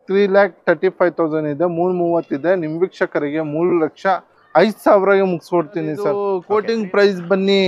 3,35,000 ಇದೆ, 330 ಇದೆ. ನಿಮ್ ವೀಕ್ಷಕರಿಗೆ 3,05,000ಗೆ ಮುಗಿಸ್ಕೊಡ್ತೀನಿ ಸರ್. ಕೋಟಿಂಗ್ ಪ್ರೈಸ್ ಬನ್ನಿ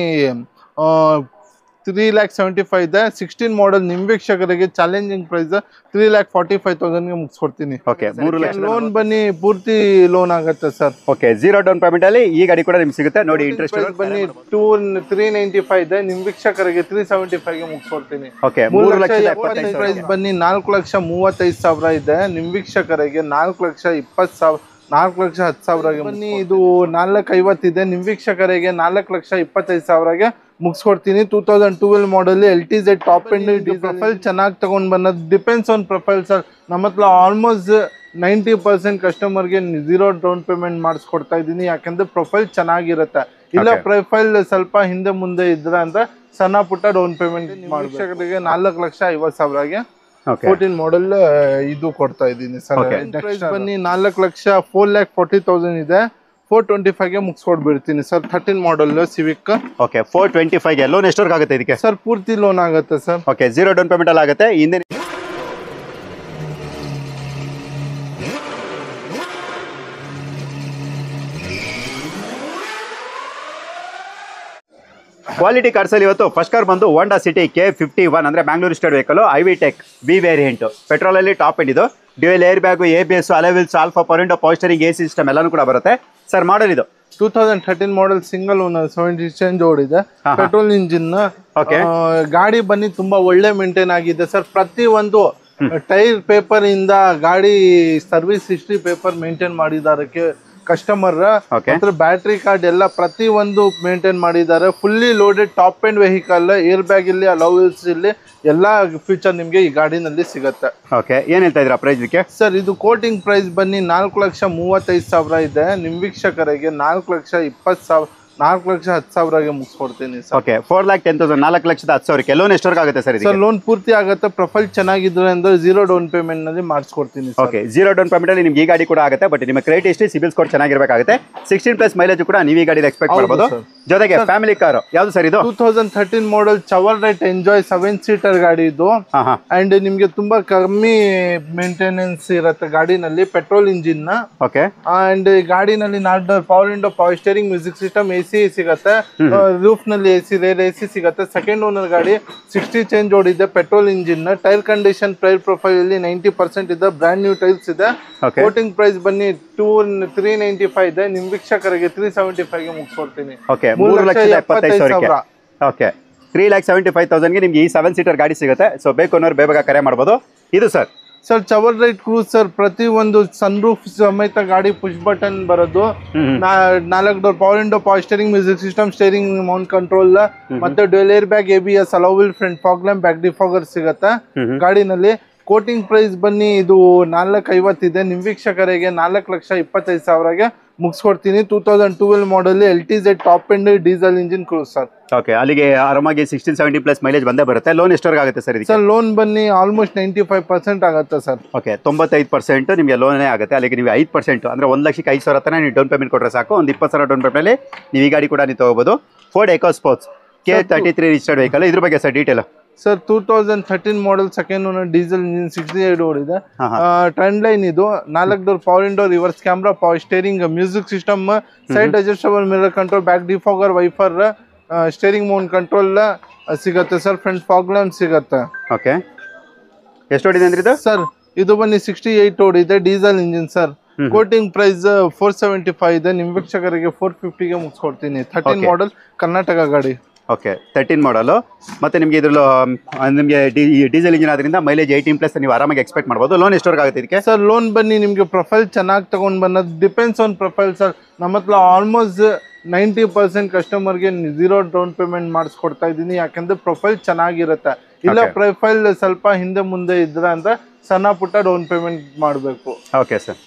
3,75,000 ಇದೆ. 16 ಮಾಡಲ್ ನಿಮ್ ವೀಕ್ಷಕರಿಗೆ ಚಾಲೆಂಜಿಂಗ್ ಪ್ರೈಸ್ 3,45,000ಗೆ ಮುಗಿಸ್ಕೊಡ್ತೀನಿ. ಓಕೆ 3 ಲಕ್ಷ ಲೋನ್ ಬನ್ನಿ ಪೂರ್ತಿ ಲೋನ್ ಆಗುತ್ತೆ ಸರ್. ಓಕೆ 0 ಡೌನ್ ಪೇಮೆಂಟ್ ಅಲ್ಲಿ ಈ ಗಾಡಿ ಕೂಡ ನಿಮ್ಗೆ ಸಿಗುತ್ತೆ ನೋಡಿ. ಇಂಟ್ರೆಸ್ಟ್ ಬನ್ನಿ 395 ಇದೆ, ನಿಮ್ ವೀಕ್ಷಕರಿಗೆ 375ಗೆ ಮುಗಿಸ್ಕೊಡ್ತೀನಿ. ಓಕೆ 3,75,000 ಪ್ರೈಸ್ ಬನ್ನಿ 4,35,000 ಇದೆ, ನಿಮ್ ವೀಕ್ಷಕರಿಗೆ 4,20,000 4,10,000ಗೆ ಬನ್ನಿ. ಇದು 4,50 ಇದೆ, ನಿಮ್ ವೀಕ್ಷಕರಿಗೆ 4,25,000ಗೆ ಮುಗಿಸ್ಕೊಡ್ತೀನಿ. 2012 ಮಾಡಲ್ LTZ ಟಾಪ್ ಎಂಡ್ ಪ್ರೊಫೈಲ್ ಚೆನ್ನಾಗಿ ತಗೊಂಡ್ ಬಂದ್ ಡಿಪೆಂಡ್ಸ್ ಆನ್ ಪ್ರೊಫೈಲ್ ಸರ್. ನಮ್ಮ ಹತ್ರ ಆಲ್ಮೋಸ್ಟ್ 90% ಕಸ್ಟಮರ್ಗೆ 0 ಡೌನ್ ಪೇಮೆಂಟ್ ಮಾಡಿಸ್ಕೊಡ್ತಾ ಇದ್ದೀನಿ, ಯಾಕಂದ್ರೆ ಪ್ರೊಫೈಲ್ ಚೆನ್ನಾಗಿರುತ್ತೆ. ಇಲ್ಲ ಪ್ರೊಫೈಲ್ ಸ್ವಲ್ಪ ಹಿಂದೆ ಮುಂದೆ ಇದ್ರೆ ಅಂದ್ರೆ ಸಣ್ಣ ಪುಟ್ಟ ಡೌನ್ ಪೇಮೆಂಟ್ ವೀಕ್ಷಕರಿಗೆ 4,50,000ಗೆ 14 ಮಾಡಲ್ ಇದು ಕೊಡ್ತಾ ಇದ್ದೀನಿ ಸರ್. ನೆಕ್ಸ್ಟ್ ಬನ್ನಿ 4,40,000 ಇದೆ, 425ಗೆ ಮುಗಿಸ್ಕೊಡ್ಬಿಡ್ತೀನಿ ಸರ್. 13 ಮಾಡಲ್ ಸಿವಿಕ್. ಓಕೆ 425ಗೆ ಲೋನ್ ಎಷ್ಟವರೆಗೆ ಆಗುತ್ತೆ ಇದಕ್ಕೆ ಸರ್? ಪೂರ್ತಿ ಲೋನ್ ಆಗುತ್ತೆ ಸರ್. ಓಕೆ 0 ಡೌನ್ ಪೇಮೆಂಟ್ ಅಲ್ಲಿ ಆಗುತ್ತೆ. ಹಿಂದೆ ಕ್ವಾಲಿಟಿ ಕಾರ್ಸ್ ಅಲ್ಲಿ ಇವತ್ತು ಫಸ್ಟ್ ಕಾರ್ ಬಂದು ಹೋಂಡಾ ಸಿಟಿ K51 ಅಂದ್ರೆ Bangalore state vehicle IV tech B variant. Petrol ಅಲ್ಲಿ ಟಾಪ್ ಎಂಡ್ ಇದು. Dual air bag, ABS, alloy wheels, alpha ಪೊರೆಂಟೋ, ಪವರ್ ಸ್ಟೀರಿಂಗ್, AC ಸಿಸ್ಟಮ್ ಎಲ್ಲಾನು ಕೂಡ ಬರುತ್ತೆ ಸರ್. ಮಾಡಲ್ ಇದು 2013 ಮಾಡಲ್ ಸಿಂಗಲ್ ಓನರ್ 70 ಚೇಂಜ್ ಓಡಿದೆ, ಪೆಟ್ರೋಲ್ ಇಂಜಿನ್. ಗಾಡಿ ಬನ್ನಿ ತುಂಬಾ ಒಳ್ಳೆ ಮೇಂಟೈನ್ ಆಗಿದೆ ಸರ್. ಪ್ರತಿ ಒಂದು ಟೈರ್ ಪೇಪರ್ ಇಂದ ಗಾಡಿ ಸರ್ವಿಸ್ ಹಿಸ್ಟ್ರಿ ಪೇಪರ್ ಮೇಂಟೈನ್ ಮಾಡಿದ್ದಾರೆ ಕಸ್ಟಮರ್. ಬ್ಯಾಟ್ರಿ ಕಾರ್ಡ್ ಎಲ್ಲ ಪ್ರತಿ ಒಂದು ಮೇಂಟೈನ್ ಮಾಡಿದ್ದಾರೆ. Fully loaded top end vehicle. Air bag ಇಲ್ಲಿ, ಅಲೋವಿಲ್ಸ್ ಇಲ್ಲಿ ಎಲ್ಲಾ ಫೀಚರ್ ನಿಮ್ಗೆ ಈ ಗಾಡಿನಲ್ಲಿ ಸಿಗುತ್ತೆ. ಓಕೆ ಏನ್ ಹೇಳ್ತಾ ಇದ್ರ ಪ್ರೈಸ್ ಇದಕ್ಕೆ ಸರ್? ಇದು ಕೋಟಿಂಗ್ ಪ್ರೈಸ್ ಬನ್ನಿ 4,35,000 ಇದೆ, ನಿಮ್ ವೀಕ್ಷಕರಿಗೆ 4,20,000 4,10,000ಗೆ ಮುಗಿಸ್ಕೊಡ್ತೀನಿ ಸರ್. ಓಕೆ 4,10,000 4,10,000ಕ್ಕೆ ಲೋನ್ ಎಷ್ಟವರೆಗೆ ಆಗುತ್ತೆ ಸರ್? ಸರ್ ಲೋನ್ ಪೂರ್ತಿ ಆಗುತ್ತೆ. ಪ್ರೊಫೈಲ್ ಚೆನ್ನಾಗಿದ್ರೆ ಅಂದ್ರೆ 0 ಡೌನ್ ಪೇಮೆಂಟ್ ನಲ್ಲಿ ಮಾಡಿಸ್ಕೊಡ್ತೀನಿ. ಓಕೆ 0 ಡೌನ್ ಪೇಮೆಂಟ್ ಅಲ್ಲಿ ನಿಮ್ಗೆ ಈ ಗಾಡಿ ಕೂಡ ಆಗುತ್ತೆ. ಬಟ್ ನಿಮ್ಮ ಕ್ರೆಡಿಟ್ ಹಿಸ್ಟ್ರಿ, ಸಿಬಿಲ್ ಸ್ಕೋರ್ ಚೆನ್ನಾಗಿರ್ಬೇಕಾಗುತ್ತೆ. 16+ ಮೈಲೇಜ್ ಕೂಡ ನೀವು ಈ ಗಾಡಿ ಎಕ್ಸ್ಪೆಕ್ಟ್ ಮಾಡಬಹುದು. ಜೊತೆಗೆ ಫ್ಯಾಮಿಲಿ ಕಾರ್ ಯಾವ್ದು ಸರ್ ಇದು? 2013 ಮಾಡಲ್ ಚವರ್ಲೆಟ್ ಎಂಜಾಯ್ 7 ಸೀಟರ್ ಗಾಡಿ ಇದು. ಅಂಡ್ ನಿಮ್ಗೆ ತುಂಬಾ ಕಮ್ಮಿ ಮೇಂಟೆನೆನ್ಸ್ ಇರುತ್ತೆ ಗಾಡಿನಲ್ಲಿ. Petrol engine. ಓಕೆ ಅಂಡ್ ಗಾಡಿನಲ್ಲಿ power window, power steering, music system, AC ಸಿಗತ್ತೆ. ರೂಫ್ ನಲ್ಲಿ AC, ರೇರ್ AC ಸಿಗತ್ತೆ. ಸೆಕೆಂಡ್ ಓನರ್ ಗಾಡಿ 60 ಚೇಂಜ್ ಓಡಿದೆ, petrol engine. Tyre condition, tyre profile ಅಲ್ಲಿ 90% ಇದೆ, ಬ್ರಾಂಡ್ ನ್ಯೂ ಟೈಲ್ಸ್ ಇದೆ. ಕೋಟಿಂಗ್ ಪ್ರೈಸ್ ಬನ್ನಿ 395 ಇದೆ, ನಿಮ್ ವೀಕ್ಷಕರಿಗೆ 375ಗೆ ಮುಗಿಸ್ಕೊಡ್ತೀನಿ. ಓಕೆ 3,75,000. ಓಕೆ 3,75,000ಗೆ ನಿಮ್ಗೆ ಈ 7 ಸೀಟರ್ ಗಾಡಿ ಸಿಗುತ್ತೆ. ಸೊ ಬೇಕು ಅನ್ನೋರು ಬೇಗ ಕರೆ ಮಾಡಬಹುದು. ಇದು ಸರ್ ಚವರ್ ರೈಟ್ ಕ್ರೂಸ್ ಸರ್. ಪ್ರತಿ ಒಂದು ಸನ್ ರೂಫ್ ಸಮೇತ ಗಾಡಿ ಪುಷ್ ಬಟನ್ ಬರೋದು. 4 door power window, power steering, music system, steering mount control, ಮತ್ತೆ dual air bag, ABS, alloy wheel, front fog lamp, back defogger ಸಿಗತ್ತೆ ಗಾಡಿನಲ್ಲಿ. ಕೋಟಿಂಗ್ ಪ್ರೈಸ್ ಬನ್ನಿ ಇದು 4,50 ಇದೆ, ನಿಮ್ ವೀಕ್ಷಕರಿಗೆ 4,25,000ಗೆ ಮುಗಿಸ್ಕೊಡ್ತೀನಿ. 2012 ಮಾಡಲ್ LTZ top end diesel engine cruise sir. Okay ಅಲ್ಲಿಗೆ ಆರಾಮಾಗಿ 16-17+ ಮೈಲೇಜ್ ಬಂದೇ ಬರುತ್ತೆ. ಲೋನ್ ಎಷ್ಟವರೆಗೆ ಆಗುತ್ತೆ ಸರ್ ಇದಕ್ಕೆ? ಸರ್ ಲೋನ್ ಬನ್ನಿ ಆಲ್ಮೋಸ್ಟ್ 95% ಆಗುತ್ತೆ ಸರ್. ಓಕೆ 95% ನಿಮಗೆ ಲೋನೇ ಆಗುತ್ತೆ. ಅಲ್ಲಿಗೆ ನೀವು 5% ಅಂದ್ರೆ 1,05,000 ತನಕ ನೀವು ಡೌನ್ ಪೇಮೆಂಟ್ ಕೊಟ್ಟರೆ ಸಾಕು. ಒಂದು 20,000 ಡೌನ್ ಪೇಮೆಂಟ್ ಅಲ್ಲಿ ನೀವು ಈ ಗಾಡಿ ಕೂಡ ನೀವು ತಗೋಬಹುದು. Ford EcoSports K33 registered vehicle. ಇದ್ರ ಬಗ್ಗೆ sir detail sir? 2013 model second owner diesel engine 68 ಓಡಿದೆ. ಟ್ರೆಂಡ್ ಲೈನ್ ಇದು. 4 door power window, reverse camera, power steering, music system, side adjustable mirror control, back defogger, wiper, steering mount control ಸಿಗತ್ತೆ sir. Front fog lamp ಸಿಗತ್ತೆ. Okay ಎಷ್ಟು ಓಡಿದೆ ಅಂದ್ರೆ ಇದು sir? ಇದು ಬನ್ನಿ 68 ಓಡಿದೆ, diesel engine sir. Quoting price 475 ಇದೆ, ನಿಮ್ ವೀಕ್ಷಕರಿಗೆ 450ಗೆ ಮುಗಿಸ್ಕೊಡ್ತೀನಿ. 13 ಮಾಡಲ್ ಕರ್ನಾಟಕ ಗಾಡಿ. ಓಕೆ 13 ಮಾಡಲು. ಮತ್ತೆ ನಿಮಗೆ ಇದ್ರಲ್ಲೂ ನಿಮಗೆ ಡೀಸೆಲ್ ಇಂಜಿನ್ ಆದ್ರಿಂದ ಮೈಲೇಜ್ 18+ ನೀವು ಆರಾಮಾಗಿ ಎಕ್ಸ್ಪೆಕ್ಟ್ ಮಾಡಬಹುದು. ಲೋನ್ ಎಷ್ಟವರೆಗೆ ಆಗುತ್ತೆ ಇದಕ್ಕೆ ಸರ್? ಲೋನ್ ಬನ್ನಿ ನಿಮಗೆ ಪ್ರೊಫೈಲ್ ಚೆನ್ನಾಗಿ ತಗೊಂಡ್ ಬಂದ್ ಡಿಪೆಂಡ್ಸ್ ಆನ್ ಪ್ರೊಫೈಲ್ ಸರ್. ನಮ್ಮ ಹತ್ರ ಆಲ್ಮೋಸ್ಟ್ 90% ಕಸ್ಟಮರ್ಗೆ 0 ಡೌನ್ ಪೇಮೆಂಟ್ ಮಾಡಿಸ್ಕೊಡ್ತಾ ಇದ್ದೀನಿ, ಯಾಕಂದ್ರೆ ಪ್ರೊಫೈಲ್ ಚೆನ್ನಾಗಿರುತ್ತೆ. ಇಲ್ಲ ಪ್ರೊಫೈಲ್ ಸ್ವಲ್ಪ ಹಿಂದೆ ಮುಂದೆ ಇದ್ರೆ ಅಂದ್ರೆ ಸಣ್ಣ ಪುಟ್ಟ ಡೌನ್ ಪೇಮೆಂಟ್ ಮಾಡಬೇಕು. Okay sir.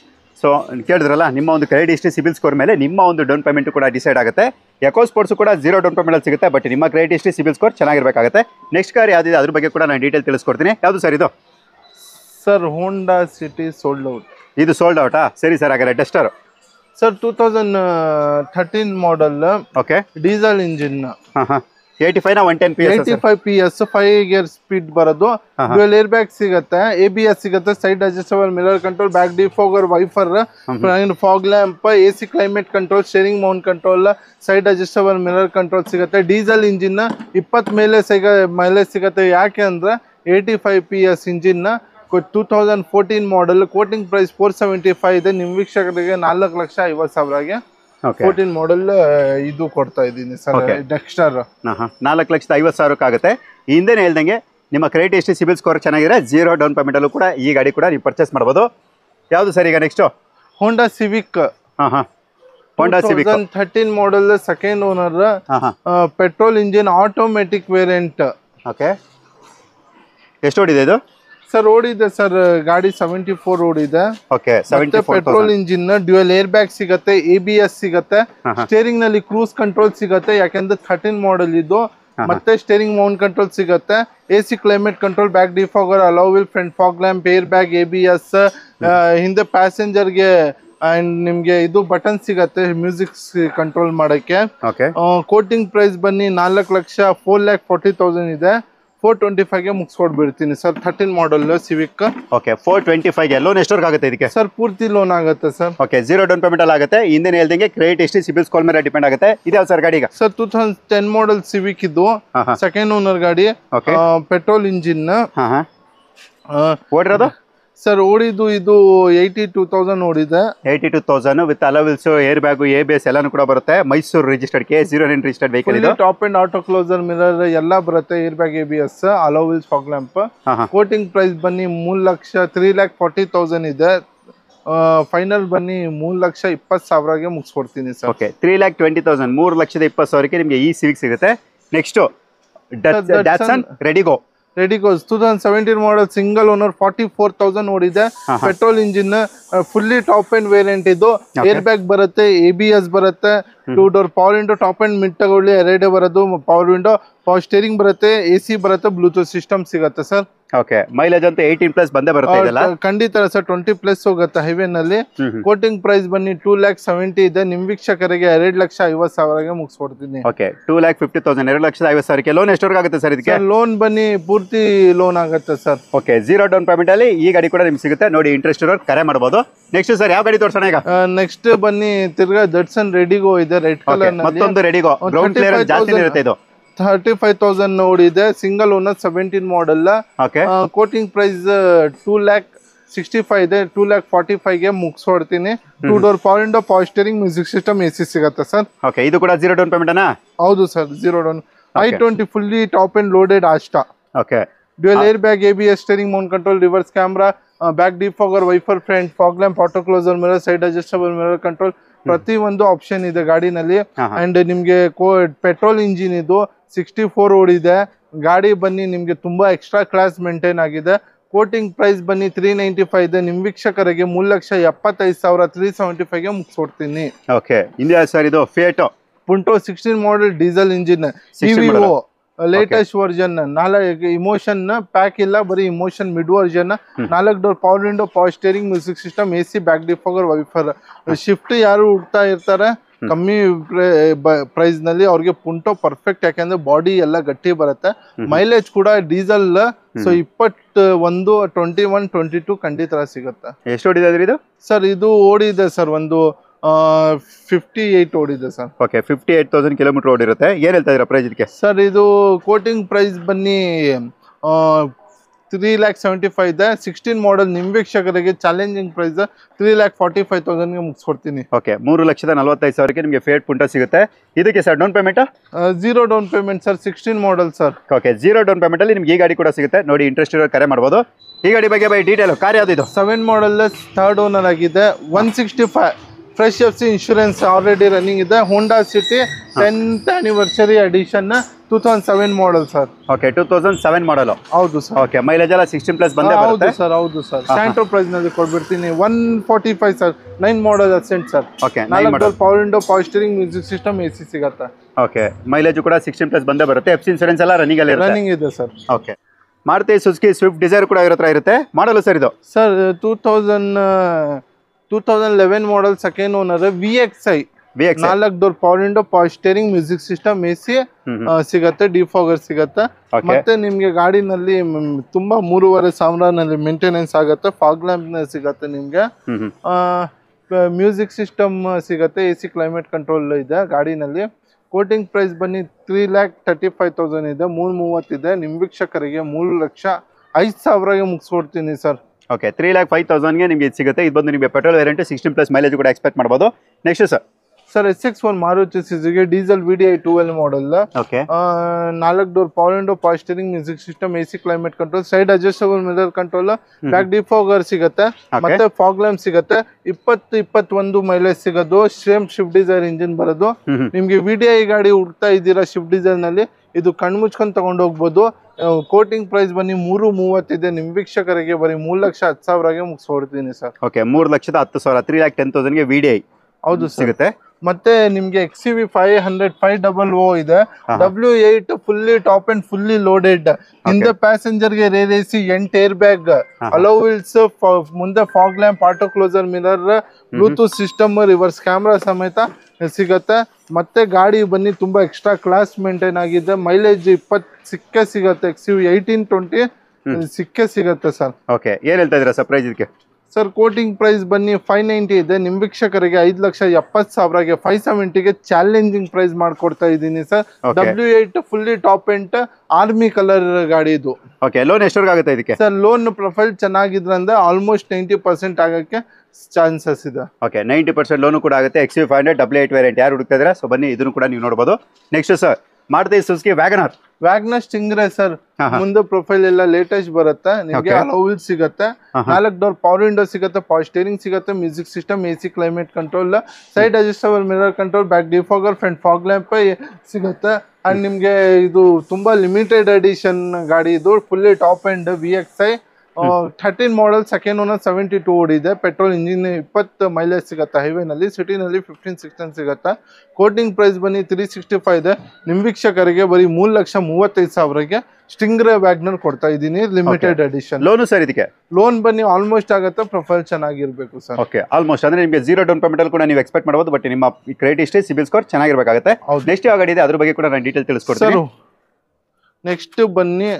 ಸೊ ಕೇಳಿದ್ರಲ್ಲ, ನಿಮ್ಮ ಒಂದು ಕ್ರೆಡಿಟ್ ಹಿಸ್ಟ್ರಿ, ಸಿಬಿಲ್ ಸ್ಕೋರ್ ಮೇಲೆ ನಿಮ್ಮ ಒಂದು ಡೌನ್ ಪೇಮೆಂಟ್ ಕೂಡ ಡಿಸೈಡ್ ಆಗುತ್ತೆ. ಎಕೋಸ್ಪೋರ್ಟ್ಸ್ ಕೂಡ 0 ಡೌನ್ ಪೇಮೆಂಟ್ ಸಿಗುತ್ತೆ. ಬಟ್ ನಿಮ್ಮ ಕ್ರೆಡಿಟ್ ಹಿಸ್ಟ್ರಿ, ಸಿಬಿಲ್ ಸ್ಕೋರ್ ಚೆನ್ನಾಗಿರಬೇಕಾಗುತ್ತೆ. ನೆಕ್ಸ್ಟ್ ಕಾರ್ ಯಾವ್ದಿದೆ ಅದ್ರ ಬಗ್ಗೆ ಕೂಡ ನಾನು ಡೀಟೇಲ್ ತಿಳಿಸ್ಕೊಡ್ತೀನಿ. ಯಾವುದು ಸರ್ ಇದು? Sir Honda City sold out. ಇದು ಸೋಲ್ಡ್ ಔಟಾ? ಸರಿ ಸರ್. ಹಾಗಾದ್ರೆ tester sir 2013 model. Okay diesel engine. 85 ನ 110 PS 85 PS 5 ಗೇರ್ ಸ್ಪೀಡ್ ಬರೋದು. ಡ್ಯುಯಲ್ ಏರ್ ಬ್ಯಾಗ್ ಸಿಗುತ್ತೆ, ABS ಸಿಗುತ್ತೆ, side adjustable mirror control, back defogger, wiper, fog lamp, AC climate control, steering mount control, side adjustable mirror control ಸಿಗುತ್ತೆ. Diesel engine 20 mileage ಸಿಗುತ್ತೆ. ಯಾಕೆ ಅಂದ್ರೆ 85 PS engine 2014 model. Quoting price 475 ಇದೆ. ನಿಮ್ಮ ವೀಕ್ಷಕರಿಗೆ 4,50,000ಗೆ 14 model ಇದು ಕೊಡ್ತಾ ಇದ್ದೀನಿ ಸರ್. ಡೆಕ್ಸ್ಟರ್ 4,50,000 ಆಗುತ್ತೆ. ಹಿಂದೆನೇ ಹೇಳ್ದಂಗೆ ನಿಮ್ಮ ಕ್ರೆಡಿಟ್ ಎಷ್ಟು ಸಿಬಿಲ್ ಸ್ಕೋರ್ ಚೆನ್ನಾಗಿದ್ರೆ 0 ಡೌನ್ ಪೇಮೆಂಟ್ ಅಲ್ಲೂ ಕೂಡ ಈ ಗಾಡಿ ಕೂಡ ನೀವು ಪರ್ಚೇಸ್ ಮಾಡಬಹುದು. ಯಾವುದು ಸರ್ ಈಗ ನೆಕ್ಸ್ಟ್? ಹೋಂಡಾ ಸಿವಿಕ್. ಹೋಂಡಾ Civic 2013 model, second owner, petrol engine, automatic variant. Okay, ಎಷ್ಟು ಓಡಿದೆ ಇದು ಸರ್? ಓಡಿದೆ ಸರ್ ಗಾಡಿ 74 ಓಡಿದೆ. Okay, petrol engine, dual air bag ಸಿಗುತ್ತೆ, ABS ಸಿಗುತ್ತೆ, ಸ್ಟೇರಿಂಗ್ ನಲ್ಲಿ ಕ್ರೂಸ್ ಕಂಟ್ರೋಲ್ ಸಿಗುತ್ತೆ ಯಾಕಂದ್ರೆ 13 ಮಾಡೆಲ್ ಇದು. ಮತ್ತೆ ಸ್ಟೇರಿಂಗ್ ಮೌಂಟ್ ಕಂಟ್ರೋಲ್ ಸಿಗುತ್ತೆ, AC climate control, back defogger, hello wheel, front fog lamp, air bag, ABS, ಹಿಂದೆ ಪ್ಯಾಸೆಂಜರ್ಗೆ ಅಂಡ್ ನಿಮ್ಗೆ ಇದು ಬಟನ್ ಸಿಗತ್ತೆ ಮ್ಯೂಸಿಕ್ ಕಂಟ್ರೋಲ್ ಮಾಡಕ್ಕೆ. ಕೋಟಿಂಗ್ ಪ್ರೈಸ್ ಬನ್ನಿ 4,40,000 ಇದೆ. 425ಗೆ ಮುಗಿಸ್ಕೊಡ್ಬಿಡ್ತೀನಿ ಸರ್. 13 model Civic. ಓಕೆ, 425ಗೆ ಲೋನ್ ಎಷ್ಟವರೆಗೆ ಆಗುತ್ತೆ ಇದಕ್ಕೆ? ಸರ್ ಪೂರ್ತಿ ಲೋನ್ ಆಗುತ್ತೆ ಸರ್. ಓಕೆ, 0 ಡೌನ್ ಪೇಮೆಂಟ್ ಅಲ್ಲಿ ಆಗುತ್ತೆ. ಹಿಂದೆ ಹೇಳ್ದಂಗೆ ಕ್ರೆಡಿಟ್ ಎಷ್ಟು ಸಿಬಿಲ್ ಸ್ಕೋರ್ ಮೇಲೆ ಡಿಪೆಂಡ್ ಆಗುತ್ತೆ. ಇದ್ಯಾವ ಸರ್ ಗಾಡಿ ಈಗ? ಸರ್ 2010 ಮಾಡೆಲ್ ಸಿವಿಕ್ ಇದು, ಸೆಕೆಂಡ್ ಓನರ್ ಗಾಡಿ, ಪೆಟ್ರೋಲ್ ಇಂಜಿನ್. ಓಡಿರೋದು ಸರ್ ಓಡಿದ್ದು ಇದು 82,000 ಓಡಿದೆ. 82,000 with alloy wheels, air bag, ABS ಎಲ್ಲಾನು ಕೂಡ ಬರುತ್ತೆ. Mysuru registered K09 registered vehicle ಇದು. Top and auto closer mirror ಎಲ್ಲ ಬರುತ್ತೆ, air bag, ABS, alloy wheels, fog lamp. Quoting price ಬನ್ನಿ 3,40,000 ಇದೆ. ಫೈನಲ್ ಬನ್ನಿ 3,20,000ಗೆ ಮುಗಿಸ್ಕೊಡ್ತೀನಿ ಸರ್. ಓಕೆ, 3,20,000 3,20,000ಕ್ಕೆ ನಿಮಗೆ ಈ ಸಿವಿಕ್ ಸಿಗುತ್ತೆ. Next Datsun rediGO. 2017 model, single owner, 44,000 ಓಡಿದೆ. Petrol engine, fully top end variant ಇದು. ಏರ್ ಬ್ಯಾಗ್ ಬರುತ್ತೆ, ABS ಬರುತ್ತೆ, 2 door power window, top end mid ತಗೊಳ್ಳಿ, ಎರಡೇ ಬರೋದು. ಪವರ್ ವಿಂಡೋ, ಪವರ್ ಸ್ಟೇರಿಂಗ್ ಬರುತ್ತೆ, AC ಬರುತ್ತೆ, ಬ್ಲೂಟೂತ್ ಸಿಸ್ಟಮ್ ಸಿಗುತ್ತೆ ಸರ್. ಓಕೆ, ಮೈಲೇಜ್ ಅಂತ 18+ ಬಂದೇ ಬರುತ್ತೆ ಇದೆಲ್ಲ. ಖಂಡಿತ ಸರ್, 20+ ಹೋಗುತ್ತೆ ಹೈವೇ ನಲ್ಲಿ. ಕೋಟಿಂಗ್ ಪ್ರೈಸ್ ಬನ್ನಿ 2,70,000 ಇದೆ. ನಿಮ್ ವೀಕ್ಷಕರಿಗೆ 2,50,000ಗೆ ಮುಗಿಸ್ಕೊಡ್ತೀನಿ. ಓಕೆ, 2,50,000 2,50,000ಕ್ಕೆ ಲೋನ್ ಎಷ್ಟವರೆಗೆ ಆಗುತ್ತೆ ಸರ್ ಇದಕ್ಕೆ? ಲೋನ್ ಬನ್ನಿ ಪೂರ್ತಿ ಲೋನ್ ಆಗುತ್ತೆ ಸರ್. ಓಕೆ, 0 ಡೌನ್ ಪೇಮೆಂಟ್ ಅಲ್ಲಿ ಈ ಗಾಡಿ ಕೂಡ ನಿಮ್ಗೆ ಸಿಗುತ್ತೆ. ನೋಡಿ, ಇಂಟ್ರೆಸ್ಟ್ ಇರೋರು ಕರೆ ಮಾಡಬಹುದು. ನೆಕ್ಸ್ಟ್ ಸರ್ ಯಾವ ಗಾಡಿ ತೋರಿಸೋಣ ಈಗ? ನೆಕ್ಸ್ಟ್ ಬನ್ನಿ ತಿರ್ಗಾ ದಟ್ಸನ್ ರೆಡಿಗೋ ಇದೆ, ರೆಡ್ ಕಲರ್. ಮತ್ತೊಂದು ರೆಡಿಗೋ, ಗ್ರೌಂಡ್ ಕ್ಲಿಯರೆನ್ಸ್ ಜಾಸ್ತಿ ಇರುತ್ತೆ ಇದು. 35,000 ನೋಡಿದೆ, single owner, 17 model. Quoting price 2,65,000 ಇದೆ. 2,45,000ಗೆ ಮುಗಿಸ್ಕೊಡ್ತೀನಿ. 2 door power window, power steering, music system, AC ಸಿಗುತ್ತೆ ಸರ್. ಓಕೆ, ಇದು ಕೂಡ 0 ಡೌನ್ ಪೇಮೆಂಟ್ ಅಣ್ಣ? ಹೌದು sir, 0 down. i20 fully top and loaded Asta. Okay, dual air bag, ABS, steering mount control, reverse camera, back defogger, wiper, front fog lamp, auto closer mirror, side adjustable mirror control, ಪ್ರತಿ ಒಂದು option ಇದೆ ಗಾಡಿನಲ್ಲಿ. And ನಿಮ್ಗೆ petrol engine ಇದು, 64 ಓಡಿದೆ ಗಾಡಿ. ಬನ್ನಿ ನಿಮ್ಗೆ ತುಂಬಾ ಎಕ್ಸ್ಟ್ರಾ ಕ್ಲಾಸ್ ಮೇಂಟೈನ್ ಆಗಿದೆ. ಕೋಟಿಂಗ್ ಪ್ರೈಸ್ ಬನ್ನಿ 395 ಇದೆ. ನಿಮ್ ವೀಕ್ಷಕರಿಗೆ 3,75,000 375ಗೆ ಮುಗಿಸ್ಕೊಡ್ತೀನಿ. ಓಕೆ, ಇಂಡಿಯಾ ಸರ್ ಇದು Fiat ಪುಂಟೋ 16 model, diesel engine, EVO latest version. 4 emotion pack ಇಲ್ಲ, ಬರೀ emotion mid version. 4 door power window, power steering, music system, AC, back defogger, wiper. Shift ಯಾರು ಹುಡ್ತಾ ಇರ್ತಾರೆ ಕಮ್ಮಿ ಪ್ರೈಸ್ ನಲ್ಲಿ ಅವ್ರಿಗೆ ಪುಂಟೋ ಪರ್ಫೆಕ್ಟ್, ಯಾಕಂದ್ರೆ ಬಾಡಿ ಎಲ್ಲ ಗಟ್ಟಿ ಬರುತ್ತೆ. ಮೈಲೇಜ್ ಕೂಡ ಡೀಸೆಲ್, ಸೊ 21, 21, 22 ಖಂಡಿತ ಸಿಗುತ್ತೆ. ಎಷ್ಟು ಓಡಿದೆ ಇದು ಸರ್? ಇದು ಓಡಿದೆ ಸರ್ ಒಂದು 58 ಓಡಿದೆ ಸರ್. Okay, 58,000 kilometre ಓಡಿರುತ್ತೆ. ಏನ್ ಹೇಳ್ತಾ ಇದೀರಾ ಪ್ರೈಸ್ ಇದಕ್ಕೆ? ಸರ್ ಇದು ಕೋಟಿಂಗ್ ಪ್ರೈಸ್ ಬನ್ನಿ 3,75,000 ಇದೆ. 16 ಮಾಡೆಲ್. ನಿಮ್ ವೀಕ್ಷಕರಿಗೆ ಚಾಲೆಂಜಿಂಗ್ ಪ್ರೈಸ್ 3,45,000ಗೆ ಮುಗಿಸ್ಕೊಡ್ತೀನಿ. ಓಕೆ, 3,45,000ಕ್ಕೆ ನಿಮಗೆ ಫಿಯೇಟ್ ಪುಂಟೋ ಸಿಗುತ್ತೆ. ಇದಕ್ಕೆ sir down payment? 0 down payment sir. 16 model sir. Okay, 0 down payment ಅಲ್ಲಿ ನಿಮ್ಗೆ ಈ ಗಾಡಿ ಕೂಡ ಸಿಗುತ್ತೆ. ನೋಡಿ, ಇಂಟ್ರೆಸ್ಟ್ ಇರೋ ಕರೆ ಮಾಡಬಹುದು. ಈ ಗಾಡಿ ಬಗ್ಗೆ ಬೈ ಡೀಟೇಲ್ ಕಾರ್ ಯಾವ್ದು ಇದು? 7 ಮಾಡೆಲ್, 3rd ಓನರ್ ಆಗಿದೆ. 165 fresh FC insurance already running ಇದೆ. Honda City 10th anniversary edition, 2007 model sir. Okay, 2007 model. ಹೌದು ಸರ್. ಓಕೆ, ಮೈಲೇಜ್ ಎಲ್ಲ 16+ ಬಂದೇ ಬರುತ್ತೆ. ಹೌದು ಸರ್, ಹೌದು ಸರ್. ಸ್ಯಾಂಟ್ರೋ ಪ್ರೈಸ್ ನಲ್ಲಿ ಕೊಡ್ಬಿಡ್ತೀನಿ 145 sir. 9 model asset sir. Okay, 4 door power window, power steering, music system, AC ಸಿಗುತ್ತೆ. Okay, mileage ಕೂಡ 16+ ಬಂದೇ ಬರುತ್ತೆ. FC ಇನ್ಶೂರೆನ್ಸ್ ಎಲ್ಲ ರನ್ನಿಂಗ್ ಇದೆ sir. Okay, Maruti Suzuki Swift Dzire ಕೂಡ ಇರೋ ಹತ್ರ ಇರುತ್ತೆ. ಮಾಡಲು ಸರ್ ಇದು? Sir 2011 model, second owner, VXI VXI 4 door power window, power steering, music system, AC ಸಿಗತ್ತೆ, ಡಿಫಾಗರ್ ಸಿಗತ್ತೆ. ಮತ್ತೆ ನಿಮ್ಗೆ ಗಾಡಿನಲ್ಲಿ ತುಂಬಾ 3,500 ಮೇಂಟೆನೆನ್ಸ್ ಆಗುತ್ತೆ. ಫಾಗ್ ಲ್ಯಾಂಪ್ ಸಿಗತ್ತೆ ನಿಮ್ಗೆ. ಮ್ಯೂಸಿಕ್ ಸಿಸ್ಟಮ್ ಸಿಗತ್ತೆ, AC ಕ್ಲೈಮೇಟ್ ಕಂಟ್ರೋಲ್ ಇದೆ ಗಾಡಿನಲ್ಲಿ. ಕೋಟಿಂಗ್ ಪ್ರೈಸ್ ಬನ್ನಿ 3,35,000 ಇದೆ, 330 ಇದೆ. ನಿಮ್ ವೀಕ್ಷಕರಿಗೆ 3,05,000ಗೆ ಮುಗಿಸ್ಕೊಡ್ತೀನಿ ಸರ್. ಓಕೆ, 3,05,000ಗೆ ನಿಮಗೆ ಇದು ಸಿಗುತ್ತೆ. ಇದು ಬಂದು ನಿಮಗೆ ಪೆಟ್ರೋಲ್ ವೇರಿಯಂಟ್ 16+ ಮೈಲೇಜ್ ಕೂಡ ಎಕ್ಸ್ಪೆಕ್ಟ್ ಮಾಡ್ಬೋದು. Next sir SX1 Maruti Suzuki diesel VDI 12 model. Okay, 4 door power window, power steering, music system, AC climate control, side adjustable mirror control, back defogger ಸಿಗುತ್ತೆ. ಮತ್ತೆ ಫಾಗ್ ಲ್ಯಾಂಪ್ ಸಿಗುತ್ತೆ. 20-21 ಮೈಲೇಜ್ ಸಿಗೋದು. Same Swift Dzire engine ಬರೋದು. ನಿಮ್ಗೆ VDI ಗಾಡಿ ಹುಡ್ತಾ ಇದ್ದೀರಾ Swift Dzire ನಲ್ಲಿ, ಇದು ಕಣ್ ಮುಚ್ಕೊಂಡು ತಗೊಂಡು ಹೋಗ್ಬೋದು. ಕೋಟಿಂಗ್ ಪ್ರೈಸ್ ಬನ್ನಿ 330 ಇದೆ. ನಿಮ್ ವೀಕ್ಷಕರಿಗೆ ಬರೀ 3,10,000ಗೆ ಮುಗಿಸ್ಕೊಡ್ತೀನಿ ಸರ್. ಓಕೆ, 3,10,000, 3,10,000ಗೆ VDI ಹೌದು ಸಿಗುತ್ತೆ. ಮತ್ತೆ ನಿಮ್ಗೆ XUV 500 500 ಇದೆ. W8 fully top and fully loaded. ಹಿಂದೆ ಪ್ಯಾಸೆಂಜರ್ ಗೆ rear AC, 8 air bag, alloy wheels, ಮುಂದೆ fog lamp, auto closer mirror, Bluetooth system, reverse camera ಸಮೇತ ಸಿಗತ್ತೆ. ಮತ್ತೆ ಗಾಡಿ ಬನ್ನಿ ತುಂಬಾ ಎಕ್ಸ್ಟ್ರಾ ಕ್ಲಾಸ್ ಮೇಂಟೈನ್ ಆಗಿದೆ. ಮೈಲೇಜ್ 20 ಸಿಕ್ಕೇ ಸಿಗತ್ತೆ. XUV 18-20 ಸಿಕ್ಕೇ ಸಿಗತ್ತೆ ಸರ್. ಓಕೆ, ಏನ್ ಹೇಳ್ತಾ ಇದೀರಾ ಸರ್ ಪ್ರೈಸ್ ಇದಕ್ಕೆ? ಸರ್ ಕೋಟಿಂಗ್ ಪ್ರೈಸ್ ಬನ್ನಿ 590 ಇದೆ. ನಿಮ್ ವೀಕ್ಷಕರಿಗೆ 5,70,000ಗೆ 570ಗೆ ಚಾಲೆಂಜಿಂಗ್ ಪ್ರೈಸ್ ಮಾಡ್ಕೊಡ್ತಾ ಇದ್ದೀನಿ ಸರ್. W8 ಫುಲ್ಲಿ ಟಾಪ್ ಎಂಟ್ ಆರ್ಮಿ ಕಲರ್ ಗಾಡಿ ಇದು. ಓಕೆ, ಲೋನ್ ಎಷ್ಟವರೆಗೆ ಆಗುತ್ತೆ ಇದಕ್ಕೆ? ಸರ್ ಲೋನ್ ಪ್ರೊಫೈಲ್ ಚೆನ್ನಾಗಿದ್ರೆ ಅಂದ್ರೆ ಆಲ್ಮೋಸ್ಟ್ 90% ಆಗಕ್ಕೆ ಚಾನ್ಸಸ್ ಇದೆ. ಓಕೆ, 90% ಲೋನು ಕೂಡ ಆಗುತ್ತೆ. XUV 500 W8 ವೇರಿಯಂಟ್ ಯಾರು ಹುಡುಕ್ತಾ ಇದ್ದೀರಾ? ಸೊ ಬನ್ನಿ, ಇದನ್ನು ಕೂಡ ನೀವು ನೋಡಬಹುದು. Next sir Maruti Suzuki Wagon R. Wagon R Stingray sir. ಮುಂದೆ ಪ್ರೊಫೈಲ್ ಎಲ್ಲ ಲೇಟೆಸ್ಟ್ ಬರುತ್ತೆ. ನಿಮ್ಗೆ ಅಲೋ ವೀಲ್ ಸಿಗತ್ತೆ, 4 ಡೋರ್ ಪವರ್ ವಿಂಡೋ ಸಿಗತ್ತೆ, ಪವರ್ ಸ್ಟೇರಿಂಗ್ ಸಿಗತ್ತೆ, music system, AC climate control, side adjustable mirror control, back defogger, front fog lamp ಸಿಗತ್ತೆ. ಅಂಡ್ ನಿಮ್ಗೆ ಇದು ತುಂಬಾ ಲಿಮಿಟೆಡ್ ಎಡಿಷನ್ ಗಾಡಿ. ಇದು fully top and VXI 13 model, second owner, 72 ಓಡಿದೆ. ಪೆಟ್ರೋಲ್ ಇಂಜಿನ್, 20 ಮೈಲೇಜ್ ಸಿಗುತ್ತೆ ಹೈವೇನಲ್ಲಿ. ಸಿಟಿನಲ್ಲಿ 15-16 ಸಿಗುತ್ತೆ. ಕೋಟಿಂಗ್ ಪ್ರೈಸ್ ಬನ್ನಿ 365 ಇದೆ. ನಿಮ್ ವೀಕ್ಷಕರಿಗೆ ಬರೀ 3,35,000ಗೆ ಸ್ಟಿಂಗ್ರೇ ವ್ಯಾಗ್ನರ್ ಕೊಡ್ತಾ ಇದ್ದೀನಿ, ಲಿಮಿಟೆಡ್ ಎಡಿಷನ್. ಲೋನು ಸರ್ ಇದಕ್ಕೆ? ಲೋನ್ ಬನ್ನಿ ಆಲ್ಮೋಸ್ಟ್ ಆಗುತ್ತೆ, ಪ್ರೊಫೈಲ್ ಚೆನ್ನಾಗಿರ್ಬೇಕು ಸರ್. ಓಕೆ, ಆಲ್ಮೋಸ್ಟ್ ಅಂದ್ರೆ ನಿಮಗೆ 0 ಡೌನ್ ಪೇಮೆಂಟ್ ಅಲ್ಲಿ ಕೂಡ ನೀವು ಎಕ್ಸ್ಪೆಕ್ಟ್ ಮಾಡಬಹುದು. ಬಟ್ ನಿಮ್ಮ ಕ್ರೆಡಿಟ್ ಹಿಸ್ಟ್ರಿ, ಸಿಬಿಲ್ ಸ್ಕೋರ್ ಚೆನ್ನಾಗಿರ್ಬೇಕಾಗುತ್ತೆ. ನೆಕ್ಸ್ಟ್ ಯಾವ ಗಾಡಿ ಇದೆ ಅದ್ರ ಬಗ್ಗೆ ಕೂಡ ನಾನು ಡೀಟೇಲ್ ತಿಳಿಸ್ಕೊಡ್ತೀನಿ. ನೆಕ್ಸ್ಟ್ ಬನ್ನಿ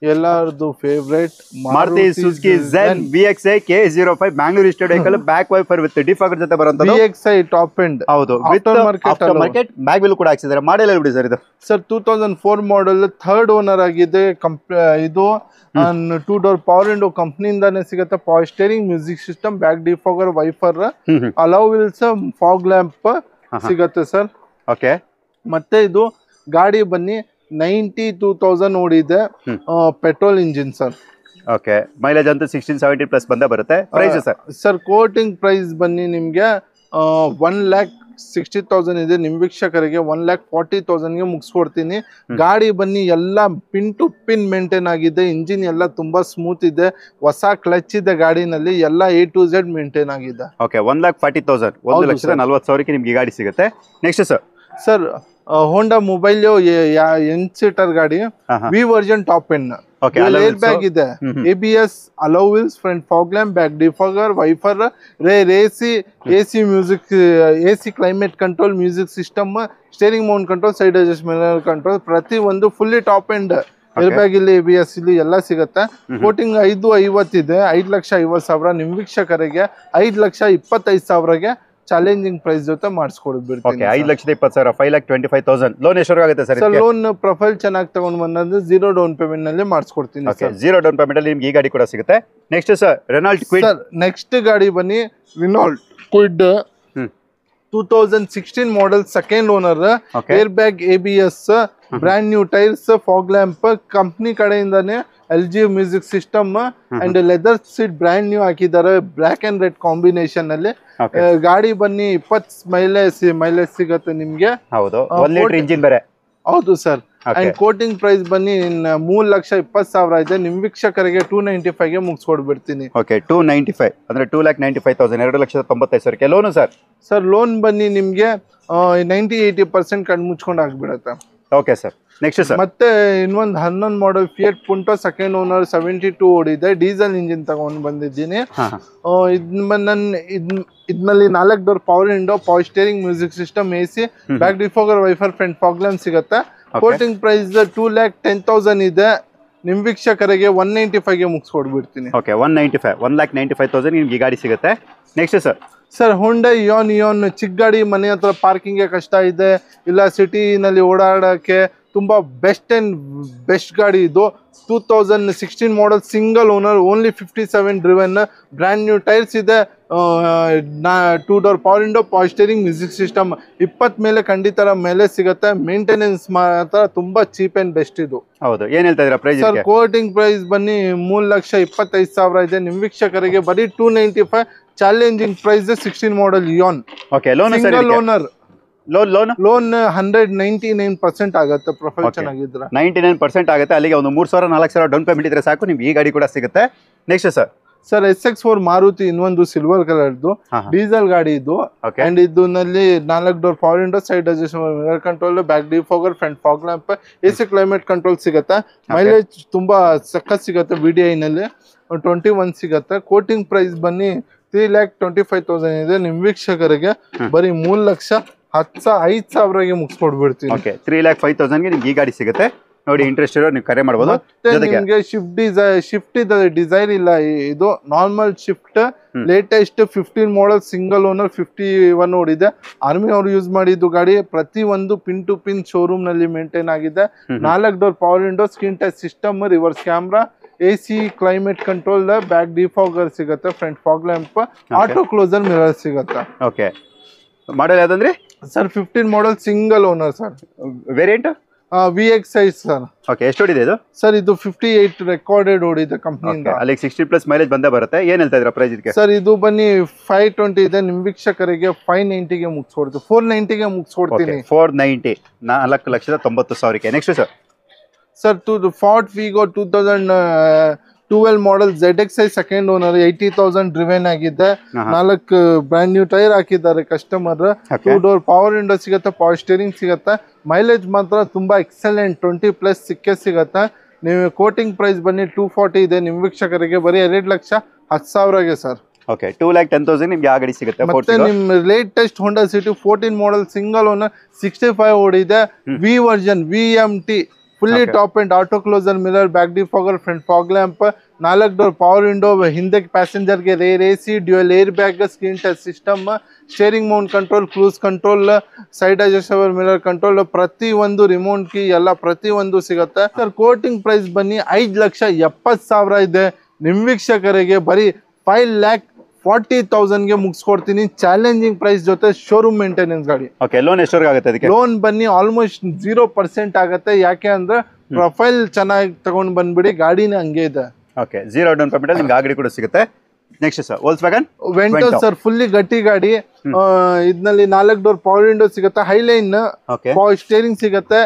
ಎಲ್ಲಾರ್ದು favourite Maruti Suzuki Zen VXI K05 Bangalore state vehicle, back wiper with defogger ಜೊತೆ ಬರುವಂತದ್ದು. VXI top end. ಹೌದು, with after market back wheel ಕೂಡ ಹಾಕ್ಸಿದ್ದಾರೆ. ಮಾಡೆಲ್ ಬಿಡಿ ಸರ್ ಇದು? ಸರ್ 2004 ಮಾಡೆಲ್, 3rd ಓನರ್ ಆಗಿದೆ. ಇದು 2 ಡೋರ್ ಪವರ್ ವಿಂಡೋ ಕಂಪ್ನಿಯಿಂದಾನೇ ಸಿಗುತ್ತೆ. Power steering, music system, back defogger, wiper, alloy wheels, fog lamp ಸಿಗತ್ತೆ ಸರ್. ಓಕೆ, ಮತ್ತೆ ಇದು ಗಾಡಿ ಬನ್ನಿ 92,000 ಓಡಿದೆ. Petrol engine sir. Okay, mileage ಅಂತೂ 16-17+ ಬಂದೇ ಬರುತ್ತೆ. Price sir? Sir quoting price ಬನ್ನಿ ನಿಮ್ಗೆ 1,60,000 ಇದೆ. ನಿಮ್ ವೀಕ್ಷಕರಿಗೆ 1,40,000ಗೆ ಮುಗಿಸ್ಕೊಡ್ತೀನಿ. ಗಾಡಿ ಬನ್ನಿ ಎಲ್ಲ ಪಿನ್ ಟು ಪಿನ್ ಮೇಂಟೈನ್ ಆಗಿದೆ. ಇಂಜಿನ್ ಎಲ್ಲ ತುಂಬಾ ಸ್ಮೂತ್ ಇದೆ. ಹೊಸ ಕ್ಲಚ್ ಇದೆ ಗಾಡಿನಲ್ಲಿ. ಎಲ್ಲ A to Z ಮೇಂಟೈನ್ ಆಗಿದೆ. ಓಕೆ, 1,40,000, 1,40,000ಕ್ಕೆ ನಿಮ್ಗೆ ಗಾಡಿ ಸಿಗುತ್ತೆ. Next sir Honda Mobilio 8 seater ಗಾಡಿ, V version top end. Air bag ಇದೆ, ABS, alloy wheels, front fog lamp, back defogger, wiper, rear AC music, AC climate control, music system, steering mount control, side adjustment control, ಪ್ರತಿ ಒಂದು fully top end. Air bag ಇಲ್ಲಿ, ABS ಇಲ್ಲಿ ಎಲ್ಲ ಸಿಗುತ್ತೆ. Coating 550 ಇದೆ. 5,50,000. ನಿಮ್ ವೀಕ್ಷಕರಿಗೆ 5,25,000ಗೆ ಚಾಲೆಂಜಿಂಗ್ ಪ್ರೈಸ್ ಜೊತೆ ಮಾಡಿಸ್ಕೊಡ್ಬಿಡ್ತೀನಿ. 5,20,000, 5,25,000. ಲೋನ್ ಎಷ್ಟವರೆಗೆ ಆಗುತ್ತೆ ಸರ್? ಲೋನ್ ಪ್ರೊಫೈಲ್ ಚೆನ್ನಾಗಿ ತಗೊಂಡ್ ಬಂದ್ರೆ 0 ಡೌನ್ ಪೇಮೆಂಟ್ ನಲ್ಲಿ ಮಾಡಿಸ್ಕೊಡ್ತೀನಿ. 0 ಡೌನ್ ಪೇಮೆಂಟ್ ಅಲ್ಲಿ ನಿಮ್ಗೆ ಈ ಗಾಡಿ ಕೂಡ ಸಿಗುತ್ತೆ. Next sir Renault Kwid. Next ಗಾಡಿ ಬನ್ನಿ Renault Kwid 2016 model, second owner, air bag, ABS, brand new tyres, fog lamp, company ಕಡೆಯಿಂದಾನೆ LG music system and leather seat brand new ಹಾಕಿದ್ದಾರೆ. ಬ್ಲಾಕ್ ಅಂಡ್ ರೆಡ್ ಕಾಂಬಿನೇಷನ್ ಅಲ್ಲಿ ಗಾಡಿ ಬನ್ನಿ 20 mileage ಸಿಗುತ್ತೆ ನಿಮ್ಗೆ. ಹೌದು, 1 ಲೀಟರ್ ಇಂಜಿನ್ ಬೇರೆ. ಹೌದು ಸರ್. ಅಂಡ್ ಕೋಟಿಂಗ್ ಪ್ರೈಸ್ ಬನ್ನಿ 3,20,000 ಇದೆ. ನಿಮ್ ವೀಕ್ಷಕರಿಗೆ 295ಗೆ ಮುಗಿಸ್ಕೊಡ್ಬಿಡ್ತೀನಿ. ಓಕೆ, 295 ಅಂದ್ರೆ 2,95,000, 2,95,000. Loan sir? ಸರ್ ಲೋನ್ ಬನ್ನಿ ನಿಮ್ಗೆ 90-80% ಕಣ್ ಮುಚ್ಕೊಂಡು ಆಗ್ಬಿಡತ್ತೆ. Okay sir. ನೆಕ್ಸ್ಟ್ ಸರ್, ಮತ್ತೆ ಇನ್ನೊಂದು 11 ಮಾಡಲ್ ಫಿಯಟ್ ಪುಂಟೋ ಸೆಕೆಂಡ್ ಓನರ್ 72 ಓಡಿದೆ, ಡೀಸೆಲ್ ಇಂಜಿನ್ ತಗೊಂಡು ಬಂದಿದ್ದೀನಿ. ಇದ್ನಲ್ಲಿ 4 door power window, power steering, music system, AC, back defogger, wiper, front fog lamp ಸಿಗುತ್ತೆ. ಕೋಟಿಂಗ್ ಪ್ರೈಸ್ 2,10,000 ಇದೆ. ನಿಮ್ ವೀಕ್ಷಕರಿಗೆ 195ಗೆ ಮುಗಿಸ್ಕೊಡ್ಬಿಡ್ತೀನಿ. ಓಕೆ, 195, 1,95,000 ನಿಮ್ಗೆ ಈ ಗಾಡಿ ಸಿಗುತ್ತೆ. Next sir, sir Honda Ian ಚಿಕ್ಕ ಗಾಡಿ, ಮನೆ ಹತ್ರ ಪಾರ್ಕಿಂಗ್ಗೆ ಕಷ್ಟ ಇದೆ, ಇಲ್ಲ ಸಿಟಿನಲ್ಲಿ ಓಡಾಡೋಕ್ಕೆ ತುಂಬಾ ಬೆಸ್ಟ್ ಗಾಡಿ ಇದು. 2016 model, single owner, only 57 driven, brand new tyres ಇದೆ, 2 door power window, power steering, music system. 20 ಮೇಲೆ ಖಂಡಿತ ಮೇಲೆ ಸಿಗುತ್ತೆ. ಮೇಂಟೆನೆನ್ಸ್ ಮಾತ್ರ ತುಂಬಾ ಚೀಪ್ ಅಂಡ್ ಬೆಸ್ಟ್ ಇದು. ಹೌದು, ಏನ್ ಹೇಳ್ತಾ ಇದೀರಾ ಪ್ರೈಸ್? ಸರ್ ಕೋಟಿಂಗ್ ಪ್ರೈಸ್ ಬನ್ನಿ 3,25,000 ಇದೆ. ನಿಮ್ ವೀಕ್ಷಕರಿಗೆ ಬರೀ 295. Challenging price 16 model Eon. Okay, loan single owner, loan 199% ಆಗುತ್ತೆ. ಪ್ರೊಫೈಲ್ ಚೆನ್ನಾಗಿದ್ರೆ 99% ಆಗುತ್ತೆ. ಅಲ್ಲಿಗೆ ಒಂದು 3,000 4,000 ಡೌನ್ ಪೇಮೆಂಟ್ ಇದ್ರೆ ಸಾಕು, ನಿಮ್ಗೆ ಈ ಗಾಡಿ ಕೂಡ ಸಿಗುತ್ತೆ. Next sir, sir SX4 Maruti, ಇನ್ನೊಂದು ಸಿಲ್ವರ್ ಕಲರ್ದು ಡೀಸೆಲ್ ಗಾಡಿ ಇದು. ಅಂಡ್ ಇದರಲ್ಲಿ 4 door power window, side adjustable mirror control, back defogger, front fog lamp, AC climate control ಸಿಗುತ್ತೆ. ಮೈಲೇಜ್ ತುಂಬಾ ಸಖತ್ ಸಿಗುತ್ತೆ. VDI ನಲ್ಲಿ 21 ಸಿಗುತ್ತೆ. ಕೋಟಿಂಗ್ ಪ್ರೈಸ್ ಬನ್ನಿ 3,25,000 ಇದೆ. ನಿಮ್ ವೀಕ್ಷಕರಿಗೆ ಬರೀ 3,05,000ಗೆ ಮುಗಿಸ್ಕೊಡ್ಬಿಡ್ತೀನಿ. ಓಕೆ, 3,05,000ಗೆ ನಿಮ್ಗೆ ಈ ಗಾಡಿ ಸಿಗುತ್ತೆ. ನೋಡಿ, ಇಂಟ್ರೆಸ್ಟ್ ಇರೋ ನೀವು ಕರೆ ಮಾಡ್ಬೋದು. ನಿಮಗೆ ಶಿಫ್ಟ್ ಇದೆ, ಡಿಸೈರ್ ಇಲ್ಲ. ಇದು normal Swift, latest 15 model, single owner, 51 ಓಡಿದೆ. ಆರ್ಮಿ ಅವರು ಯೂಸ್ ಮಾಡಿದ್ದು ಗಾಡಿ. ಪ್ರತಿ ಒಂದು ಪಿನ್ ಟು ಪಿನ್ ಶೋರೂಮ್ ನಲ್ಲಿ ಮೇಂಟೈನ್ ಆಗಿದೆ. 4 door power window, screen touch system, reverse camera, AC climate control, back defogger ಸಿಗುತ್ತೆ, front fog lamp, auto closer mirror ಸಿಗುತ್ತೆ. ಓಕೆ, ಮಾಡಲ್ ಯಾವ್ದಂದ್ರೆ sir 15 model, single owner sir. Variant VXi sir. Okay, ಎಷ್ಟು ಓಡಿದೆ ಇದು? Sir ಇದು 58 recorded ಓಡಿದೆ ಕಂಪ್ನಿಯಿಂದ. ಅಲ್ಲಿ 60+ mileage ಬಂದೇ ಬರುತ್ತೆ. ಏನ್ ಹೇಳ್ತಾ ಇದ್ರ ಪ್ರೈಸ್ ಇದಕ್ಕೆ? ಸರ್ ಇದು ಬನ್ನಿ 520 ಇದೆ. ನಿಮ್ ವೀಕ್ಷಕರಿಗೆ 590ಗೆ ಮುಗಿಸ್ಕೊಡ್ತೀನಿ, 490ಗೆ ಮುಗಿಸ್ಕೊಡ್ತೀನಿ. 490, 4,90,000ಕ್ಕೆ. Next sir, sir Ford Figo 2012 model, ZXi second owner, 80,000 driven ಆಗಿದೆ. 4 ಬ್ರ್ಯಾಂಡ್ ನ್ಯೂ ಟೈರ್ ಹಾಕಿದ್ದಾರೆ ಕಸ್ಟಮರ್. 2 ಡೋರ್ ಪವರ್ ವಿಂಡೋ ಸಿಗುತ್ತೆ, ಪವರ್ ಸ್ಟೇರಿಂಗ್ ಸಿಗುತ್ತೆ. ಮೈಲೇಜ್ ಮಾತ್ರ ತುಂಬಾ ಎಕ್ಸಲೆಂಟ್, 20+ ಸಿಗುತ್ತೆ. ನೀವು ಕೋಟಿಂಗ್ ಪ್ರೈಸ್ ಬನ್ನಿ 240 ಇದೆ. ನಿಮ್ ವೀಕ್ಷಕರಿಗೆ ಬರೀ 2,10,000ಗೆ ಸರ್. ಓಕೆ, 2,10,000 ನಿಮ್ಗೆ ಆ ಗಾಡಿ ಸಿಗುತ್ತೆ. ಮತ್ತೆ ನಿಮ್ latest Honda City 14 model, single owner, 65 ಓಡಿದೆ. V version, VMT, fully top and auto closer mirror, back defogger, front fog lamp, 4 door power window, ಹಿಂದೆ ಪ್ಯಾಸೆಂಜರ್ಗೆ rear AC, dual air bag, screen touch system, steering mount control, cruise control, side adjustable mirror control, ಪ್ರತಿ ಒಂದು remote key ಎಲ್ಲ ಪ್ರತಿ ಒಂದು ಸಿಗುತ್ತೆ. Sir quoting price ಬನ್ನಿ 5,70,000 ಇದೆ. ನಿಮ್ ವೀಕ್ಷಕರಿಗೆ ಬರೀ 5,40,000ಗೆ ಮುಗಿಸ್ಕೊಡ್ತೀನಿ. ಚಾಲೆಂಜಿಂಗ್ ಪ್ರೈಸ್ ಜೊತೆ ಶೋರೂಮ್ ಮೇಂಟೆನೆನ್ಸ್ ಗಾಡಿ. ಓಕೆ, ಲೋನ್ ಎಷ್ಟವರೆಗೆ ಆಗುತ್ತೆ ಅದಕ್ಕೆ? ಲೋನ್ ಬನ್ನಿ ಆಲ್ಮೋಸ್ಟ್ 0% ಆಗುತ್ತೆ. ಯಾಕೆ ಅಂದ್ರೆ ಪ್ರೊಫೈಲ್ ಚೆನ್ನಾಗಿ ತಗೊಂಡ್ ಬಂದ್ಬಿಡಿ, ಗಾಡಿನ ಹಂಗೆ ಇದೆ. ಓಕೆ, 0 ಡೌನ್ ಪೇಮೆಂಟ್ ನಿಮ್ಗೆ ಆ ಗಾಡಿ ಕೂಡ ಸಿಗುತ್ತೆ. Next sir, Volkswagen Vento sir, fully ಗಟ್ಟಿ ಗಾಡಿ. ಇದ್ನಲ್ಲಿ 4 ಡೋರ್ ಪವರ್ ವಿಂಡೋ ಸಿಗುತ್ತೆ, ಹೈಲೈನ್ ಪವರ್ ಸ್ಟೇರಿಂಗ್ ಸಿಗುತ್ತೆ,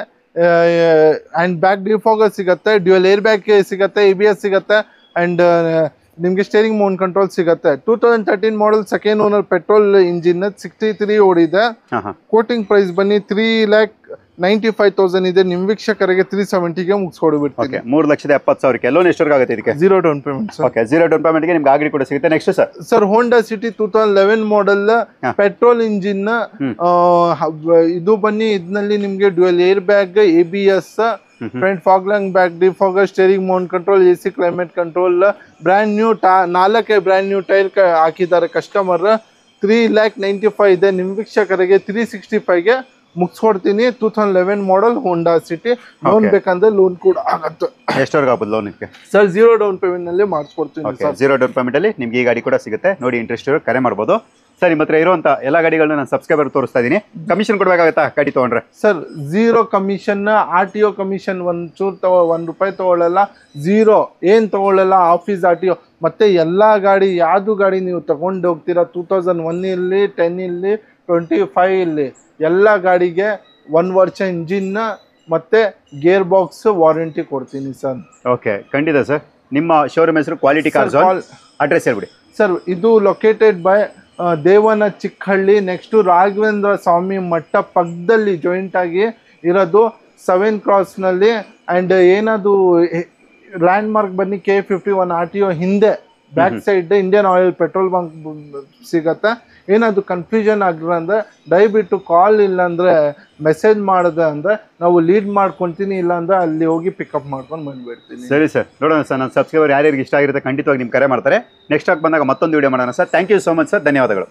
ಅಂಡ್ ಬ್ಯಾಕ್ ಡಿಫಾಗರ್ ಸಿಗುತ್ತೆ, ಡ್ಯೂಯಲ್ ಏರ್ ಬ್ಯಾಗ್ ಸಿಗುತ್ತೆ, ABS ಸಿಗುತ್ತೆ, ಅಂಡ್ ನಿಮ್ಗೆ ಸ್ಟೇರಿಂಗ್ ಮೌಂಟ್ ಕಂಟ್ರೋಲ್ ಸಿಗುತ್ತೆ. 2013 model, second owner, petrol engine, 63 ಓಡಿದೆ. ಕೋಟಿಂಗ್ ಪ್ರೈಸ್ ಬನ್ನಿ 3,95,000 ಇದೆ. ನಿಮ್ ವೀಕ್ಷಕರಿಗೆ 370ಗೆ ಮುಗಿಸ್ಕೊಡ್ಬಿಡ್ತೀನಿ. 3,70,000ಕ್ಕೆ. ಲೋನ್ ಎಷ್ಟವರೆಗೆ ಆಗುತ್ತೆ ಇದಕ್ಕೆ? 0 ಡೌನ್ ಪೇಮೆಂಟ್. ಓಕೆ, 0 ಡೌನ್ ಪೇಮೆಂಟ್ಗೆ ನಿಮ್ಗೆ ಆ ಗಾಡಿ ಕೂಡ ಸಿಗುತ್ತೆ. Next sir Honda City 2011 model, petrol engine. ಇದು ಬನ್ನಿ ಇದರಲ್ಲಿ ನಿಮ್ಗೆ dual air bag, ABS, front fog lamp, back defogger, steering mount control, AC climate control, brand new 4 brand new tyre ಹಾಕಿದ್ದಾರೆ ಕಸ್ಟಮರ್. 3,95,000 ಇದೆ. ನಿಮ್ ವೀಕ್ಷಕರಿಗೆ 365ಗೆ ಮುಗಿಸ್ಕೊಡ್ತೀನಿ. 2011 ಮಾಡಲ್ ಹೋಂಡಾ ಸಿಟಿ. ಲೋನ್ ಬೇಕಂದ್ರೆ ಲೋನ್ ಕೂಡ ಆಗುತ್ತೆ. ಎಷ್ಟವರೆಗೆ ಆಗ್ಬೋದು ಲೋನ್ ಇದಕ್ಕೆ? ಸರ್ 0 ಡೌನ್ ಪೇಮೆಂಟ್ ನಲ್ಲಿ ಮಾಡಿಸ್ಕೊಡ್ತೀನಿ. 0 ಡೌನ್ ಪೇಮೆಂಟ್ ಅಲ್ಲಿ ನಿಮ್ಗೆ ಈ ಗಾಡಿ ಕೂಡ ಸಿಗುತ್ತೆ. ನೋಡಿ, ಇಂಟ್ರೆಸ್ಟ್ ಇರೋ ಕರೆ ಮಾಡ್ಬೋದು. ಸರ್, ನಿಮ್ಮ ಹತ್ರ ಇರುವಂತ ಎಲ್ಲ ಗಾಡಿಗಳನ್ನ ನಾನು ಸಬ್ಸ್ಕ್ರೈಬರ್ ತೋರಿಸ್ತಾ ಇದೀನಿ. ಕಮಿಷನ್ ಕೊಡಬೇಕಾಗತ್ತಾ ಗಾಡಿ ತಗೊಂಡ್ರೆ? Sir 0 commission. RTO ಕಮಿಷನ್ ₹1 ತಗೊಳ್ಳಲ್ಲ. 0 ಏನ್ ತಗೊಳ್ಳಲ್ಲ. ಆಫೀಸ್ RTO ಮತ್ತೆ ಎಲ್ಲಾ ಗಾಡಿ, ಯಾವ್ದು ಗಾಡಿ ನೀವು ತಗೊಂಡು ಹೋಗ್ತೀರಾ 2001 ಇಲ್ಲಿ, 10 ಇಲ್ಲಿ, 25 ಇಲ್ಲಿ, ಎಲ್ಲ ಗಾಡಿಗೆ 1 ವರ್ಷ ಇಂಜಿನ್ ಮತ್ತೆ ಗೇರ್ ಬಾಕ್ಸ್ ವಾರಂಟಿ ಕೊಡ್ತೀನಿ ಸರ್. ಓಕೆ, ಖಂಡಿತ ಸರ್. ನಿಮ್ಮ ಶೋರೂಮ್ ಹೆಸರು ಕ್ವಾಲಿಟಿ ಕಾರ್ ಝೋನ್. ಅಡ್ರೆಸ್ ಹೇಳ್ಬಿಡಿ ಸರ್. ಇದು ಲೊಕೇಟೆಡ್ ಬೈ ದೇವನ ಚಿಕ್ಕಹಳ್ಳಿ, ನೆಕ್ಸ್ಟ್ ರಾಘವೇಂದ್ರ ಸ್ವಾಮಿ ಮಠ ಪಕ್ಕದಲ್ಲಿ ಜಾಯಿಂಟ್ ಆಗಿ ಇರೋದು. 7 ಕ್ರಾಸ್ನಲ್ಲಿ ಆ್ಯಂಡ್ ಏನದು ಲ್ಯಾಂಡ್ ಮಾರ್ಕ್ ಬನ್ನಿ K51 RTO ಹಿಂದೆ back side Indian oil petrol bunk ಸಿಗತ್ತೆ. ಏನಾದ್ರು ಕನ್ಫ್ಯೂಷನ್ ಆಗಿಲ್ಲ ಅಂದರೆ ದಯವಿಟ್ಟು ಕಾಲ್ ಇಲ್ಲಾಂದರೆ ಮೆಸೇಜ್ ಮಾಡಿದೆ ಅಂದರೆ ನಾವು ಲೀಡ್ ಮಾಡ್ಕೊತೀನಿ, ಇಲ್ಲಾಂದರೆ ಅಲ್ಲಿ ಹೋಗಿ ಪಿಕಪ್ ಮಾಡ್ಕೊಂಡು ಬಂದುಬಿಡ್ತೀನಿ. ಸರಿ ಸರ್, ನೋಡೋಣ ಸರ್. ನನ್ನ ಸಬ್ಸ್ಕ್ರೈಬರ್ ಯಾರ್ಯಾರಿಗೆ ಇಷ್ಟ ಆಗಿರುತ್ತೆ ಖಂಡಿತವಾಗಿ ನಿಮ್ಗೆ ಕರೆ ಮಾಡ್ತಾರೆ. ನೆಕ್ಸ್ಟ್ ಬಂದಾಗ ಮತ್ತೊಂದು ವಿಡಿಯೋ ಮಾಡೋಣ ಸರ್. Thank you so much sir, ಧನ್ಯವಾದಗಳು.